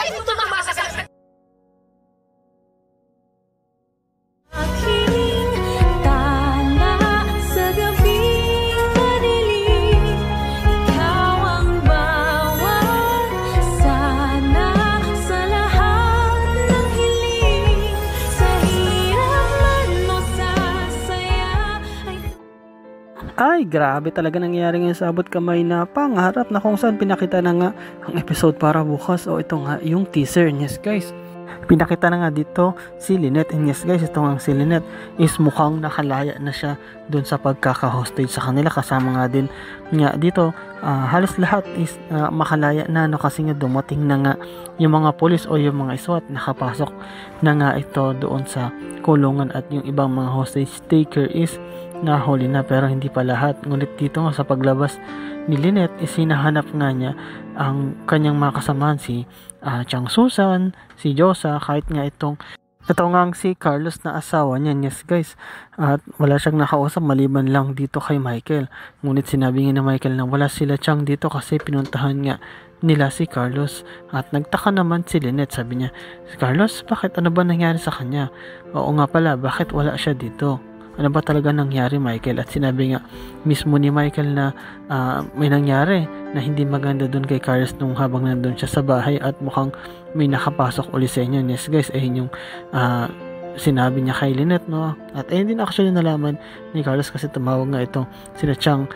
ay tumamasa sa Ay, grabe talaga nangyari ngayon sa Abot Kamay na pangarap na kung saan pinakita na nga ang episode para bukas. O ito nga yung teaser. Yes guys, pinakita na nga dito si Lynette. And yes guys, ito nga si Lynette is mukhang nakalaya na siya dun sa pagkaka-hostage sa kanila. Kasama nga din nga dito halos lahat is makalaya na, no, kasi nga dumating na nga yung mga pulis o yung mga SWAT, nakapasok na nga ito doon sa kulungan at yung ibang mga hostage taker is nahuli na, pero hindi pa lahat. Ngunit dito nga sa paglabas ni Lynette is hinahanap nga niya ang kanyang mga kasamahan, si Chang Susan, si Josa, kahit nga ito nga si Carlos na asawa niya. Yes guys, at wala siyang nakausap maliban lang dito kay Michael. Ngunit sinabi nga ni Michael na wala sila Chang dito kasi pinuntahan nga nila si Carlos. At nagtaka naman si Lynette, sabi niya, Carlos, bakit, ano ba nangyari sa kanya? Oo nga pala, bakit wala siya dito? Ano ba talaga nangyari, Michael? At sinabi nga mismo ni Michael na may nangyari na hindi maganda doon kay Carlos nung habang nandun siya sa bahay at mukhang may nakapasok uli sa inyo. Yes guys, ayun yung sinabi niya kay Lynette, no? At ayun din actually nalaman ni Carlos kasi tumawag nga itong sila Chang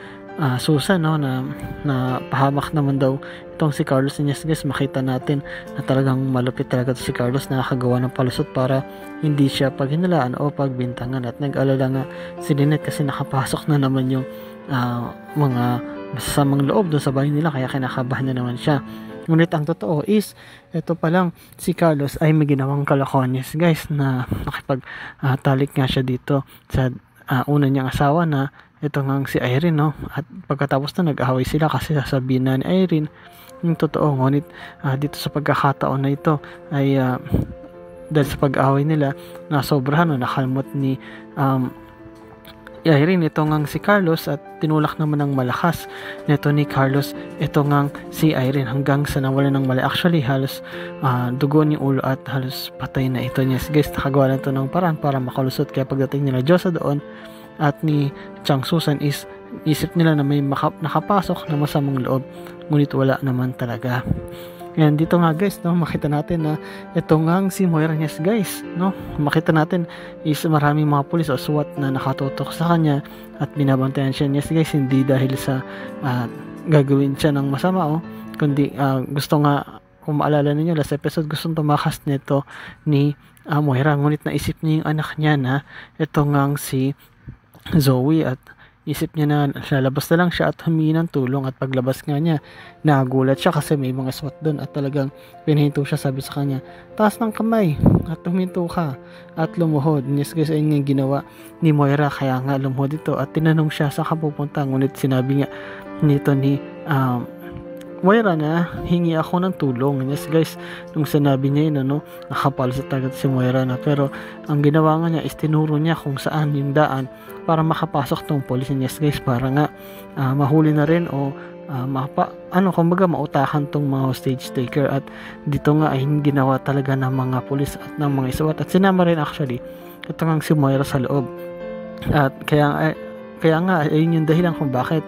Susan, no, na pahamak naman daw itong si Carlos. And yes guys, makita natin na talagang malupit talaga si Carlos, nakakagawa ng palusot para hindi siya paghinalaan o pagbintangan. At nag-alala nga si Lynette kasi nakapasok na naman yung mga masasamang loob doon sa bahay nila, kaya kinakabahan na naman siya. Ngunit ang totoo is ito pa lang, si Carlos ay may ginawang kalokohan. Yes guys, na nakipag-talik nga siya dito sa una niyang asawa na ito nga si Irene, no? At pagkatapos na nag-away sila kasi sasabihin na ni Irene yung totoo. Ngunit dito sa pagkakataon na ito ay dahil sa pag-away nila na sobrahan, no, nakalmot ni Irene ito nga si Carlos at tinulak naman ng malakas nito ni Carlos ito nga si Irene hanggang sa nawala ng mali. Actually halos dugo ni ulo at halos patay na ito. Yes guys, nakagawa lang ito ng paraan para makalusot. Kaya pagdating nila Diyosa doon at ni Chang Susan is isip nila na may nakapasok na masamang loob, ngunit wala naman talaga. Yan, dito nga guys, no, makita natin na ito nga si Moira. Yes guys, no, makita natin is maraming mga pulis o SWAT na nakatutok sa kanya at binabantayan siya. Yes guys, hindi dahil sa gagawin siya ng masama, kundi gusto nga, kung maalala ninyo last episode, gustong tumakas nito ni Moira, ngunit naisip niya yung anak niya na ito nga si Zoe at isip niya na lalabas na lang siya at humingi ng tulong. At paglabas nga niya, nagulat siya kasi may mga SWAT doon at talagang pinahinto siya. Sabi sa kanya, taas ng kamay at huminto ka at lumuhod. Yes guys, ayun nga ginawa ni Moira, kaya nga lumuhod ito at tinanong siya sa kapupunta. Ngunit sinabi nga nito ni Moira na hingi ako ng tulong. Yes guys, nung sinabi niya yun, ano, nakapalusot agad si Moira na, pero ang ginawa nga niya is tinuro niya kung saan yung daan para makapasok tong police. Yes guys, para nga mahuli na rin o kumbaga mautakan tong mga hostage taker. At dito nga ay ginawa talaga ng mga police at ng mga SWAT at sinama rin actually ito nga si Moira sa loob. At kaya nga ayun yung dahilan kung bakit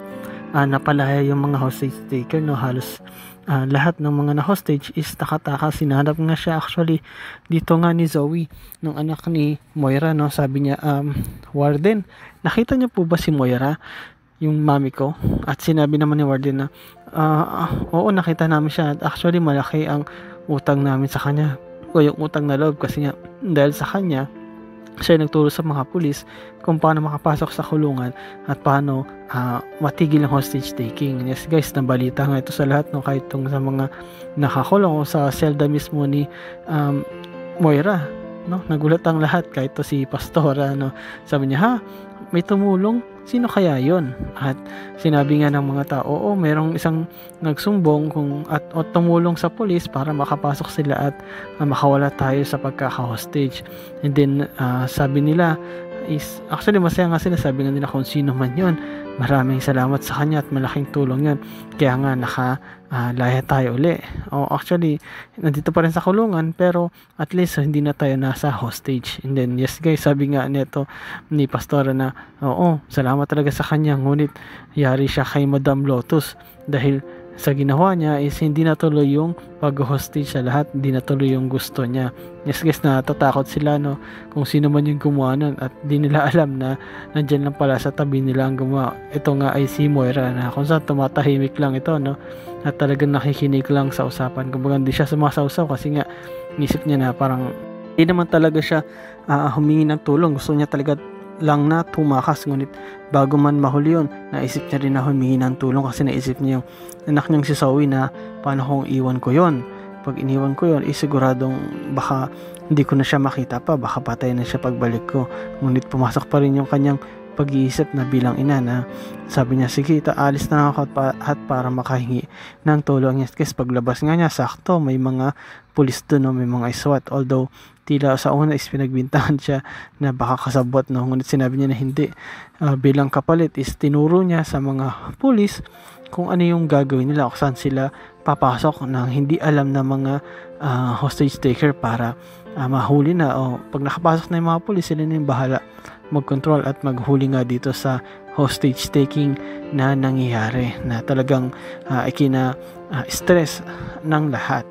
napalaya yung mga hostage taker, no. Halos lahat ng mga na-hostage is nakataka. Sinanap nga siya actually dito nga ni Zoe, nung anak ni Moira, no. Sabi niya, Warden, nakita niyo po ba si Moira, yung mami ko? At sinabi naman ni Warden na oo, nakita namin siya. Actually malaki ang utang namin sa kanya, o yung utang na loob, kasi nga dahil sa kanya siya nagturo sa mga pulis kung paano makapasok sa kulungan at paano matigil ang hostage taking. Yes guys, nabalita nga ito sa lahat, no, kahit itong sa mga nakakulong o sa selda mismo ni Moira, no. Nagulat ang lahat, kahit to si Pastora, no. Sabi niya, ha, may tumulong, sino kaya yon? At sinabi nga ng mga tao, oo, merong isang nagsumbong o tumulong sa pulis para makapasok sila at makawala tayo sa pagkaka-hostage. And then sabi nila is, actually masaya nga sila, sabi nga nila kung sino man yon maraming salamat sa kanya at malaking tulong yun. Kaya nga laya tayo uli. Actually, nandito pa rin sa kulungan, pero at least hindi na tayo nasa hostage. And then, yes guys, sabi nga nito ni Pastora na, oo, salamat talaga sa kanya, ngunit yari siya kay Madam Lotus dahil sa ginawa niya is hindi natuloy yung pag-hostage sa lahat, hindi natuloy yung gusto niya. Yes guys, natatakot sila kung sino man yung gumawa nun, at di nila alam na nandyan lang pala sa tabi nila ang gumawa. Ito nga ay si Moira na kung saan tumatahimik lang ito at talagang nakikinig lang sa usapan. Kumbaga hindi siya sumasawsaw kasi nga nisip niya na parang hindi naman talaga siya humingi ng tulong. Gusto niya talaga lang na tumakas, ngunit bago man mahuli yun, naisip niya rin na humingi ng tulong kasi naisip niya yung anak niyang si Zoe na paano kung iwan ko yon. Pag iniwan ko yon, siguradong baka hindi ko na siya makita pa, baka patay na siya pagbalik ko. Ngunit pumasok pa rin yung kanyang pag-iisip na bilang ina na sabi niya, sige, alis na ako at para makahingi ng tulong niya. Kasi paglabas nga niya, sakto may mga pulis doon, may mga SWAT, although tila sa una is pinagbintangan siya na baka kasabot, ngunit sinabi niya na hindi. Bilang kapalit is tinuro niya sa mga pulis kung ano yung gagawin nila, kung saan sila papasok nang hindi alam ng mga hostage taker para mahuli na. Pag nakapasok na yung mga pulis, sila na yung bahala mag-control at maghuli nga dito sa hostage taking na nangyayari na talagang stress ng lahat.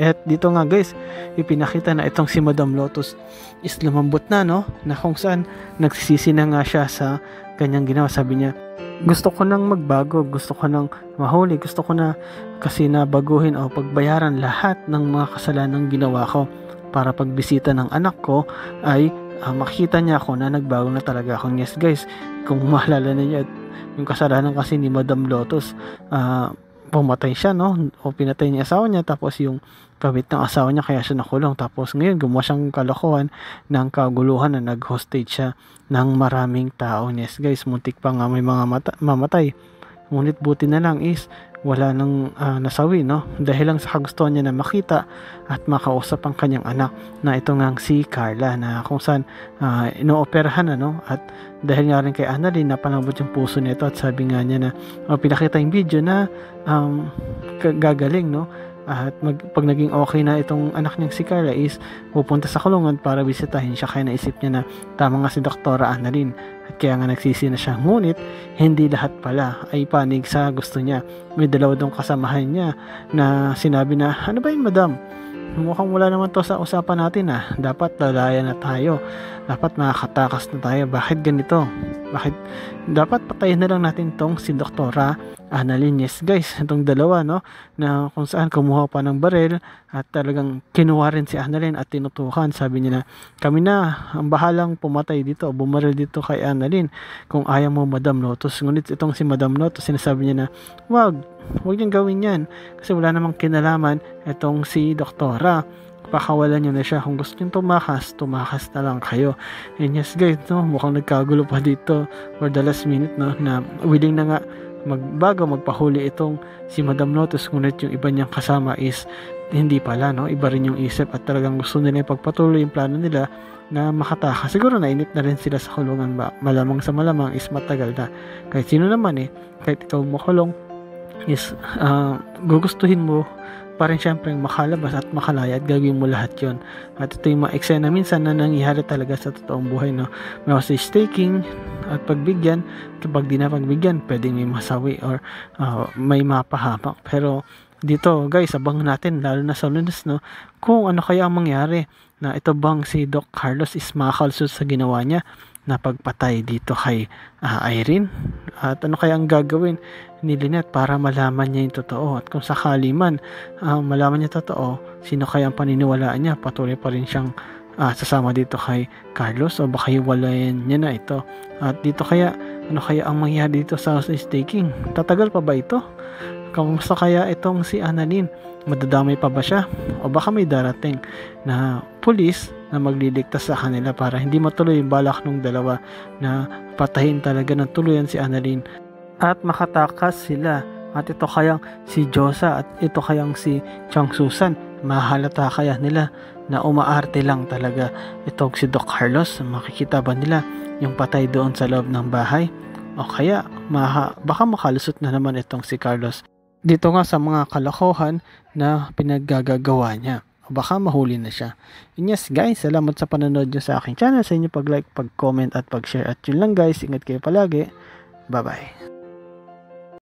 At dito nga guys, ipinakita na itong si Madam Lotus is lumambot na na kung saan nagsisisi na nga siya sa kanyang ginawa. Sabi niya, gusto ko nang magbago, gusto ko nang mahuli, gusto ko na kasi na baguhin o pagbayaran lahat ng mga kasalanang ginawa ko para pagbisita ng anak ko ay makikita niya ako na nagbago na talaga ako. Yes guys, kung maalala niyo yung kasalanan kasi ni Madam Lotus, pumatay siya o pinatay niya asawa niya, tapos yung kabit ng asawa niya kaya siya nakulong, tapos ngayon gumawa siyang kalokohan ng kaguluhan na nag-hostage siya ng maraming tao. Yes guys, muntik pa nga may mga mamatay, ngunit buti na lang is wala nang nasawi dahil lang sa kagustuhan niya na makita at makausap ang kanyang anak na ito ngang si Carla na kung saan inooperahan na at dahil nga rin kay Annalyn napalambot yung puso nito at sabi nga niya na pinakita yung video na gagaling at pag naging okay na itong anak niyang si Carla is pupunta sa kulungan para bisitahin siya, kaya naisip niya na tama nga si Dr. Annalyn at kaya nga nagsisi na siya. Ngunit hindi lahat pala ay panig sa gusto niya. May dalawa dong kasamahan niya na sinabi na, ano ba yun madam? Mukhang wala naman to sa usapan natin dapat lalaya na tayo, dapat makakatakas na tayo, bakit ganito, bakit dapat patayin na lang natin tong si Dr. Annalyn. Yes guys, itong dalawa na kung saan kumuha pa ng baril at talagang kinuha rin si Annalyn at tinutukan. Sabi niya na kami na ang bahalang pumatay dito, bumaril dito kay Annalyn kung ayaw mo Madam Lotus. Ngunit itong si Madam Lotus, sinasabi niya na wag niyang gawin yan kasi wala namang kinalaman itong si Doktora, pakawalan nyo na siya, kung gusto nyo tumakas na lang kayo. And yes guys, mukhang nagkagulo pa dito for the last minute na willing na nga magbago, magpahuli itong si Madam Lotus, ngunit yung iba niyang kasama is hindi pala, iba rin yung isip at talagang gusto nila ipagpatuloy yung plano nila na makatakas. Siguro nainip na rin sila sa kulungan ba, malamang sa malamang is matagal na. Kahit sino naman kahit ikaw makulong is gugustuhin mo pa rin syempre makalabas at makalaya at gagawin mo lahat yon. At ito yung mga eksena minsan na nangyayari talaga sa totoong buhay. May hostage taking at pagbigyan, kapag di na pagbigyan pwedeng may masawi or may mapahamak. Pero dito guys, abangan natin lalo na sa lunes kung ano kaya ang mangyari, na ito bang si Doc Carlos is makakalsot sa ginawa niya na pagpatay dito kay Irene, at ano kaya ang gagawin ni Lynette para malaman niya yung totoo, at kung sakali man malaman niya totoo, sino kaya ang paniniwalaan niya, patuloy pa rin siyang sasama dito kay Carlos o baka hiwalayan niya na ito. At dito kaya ano kaya ang mangyayari dito sa hostage taking, tatagal pa ba ito, kamusta kaya itong si Annalyn, madadamay pa ba siya o baka may darating na pulis na magliligtas sa kanila para hindi matuloy yung balak ng dalawa na patayin talaga ng tuluyan si Annalyn at makatakas sila. At ito kayang si Josa at ito kayang si Chang Susan, mahalata kaya nila na umaarte lang talaga itong si Doc Carlos? Makikita ba nila yung patay doon sa loob ng bahay O kaya baka makalusot na naman itong si Carlos dito nga sa mga kalokohan na pinaggagawa niya. O baka mahuli na siya. And yes guys, salamat sa panonood nyo sa aking channel, sa inyo pag-like, pag-comment at pag-share. At yun lang guys, ingat kayo palagi. Bye-bye.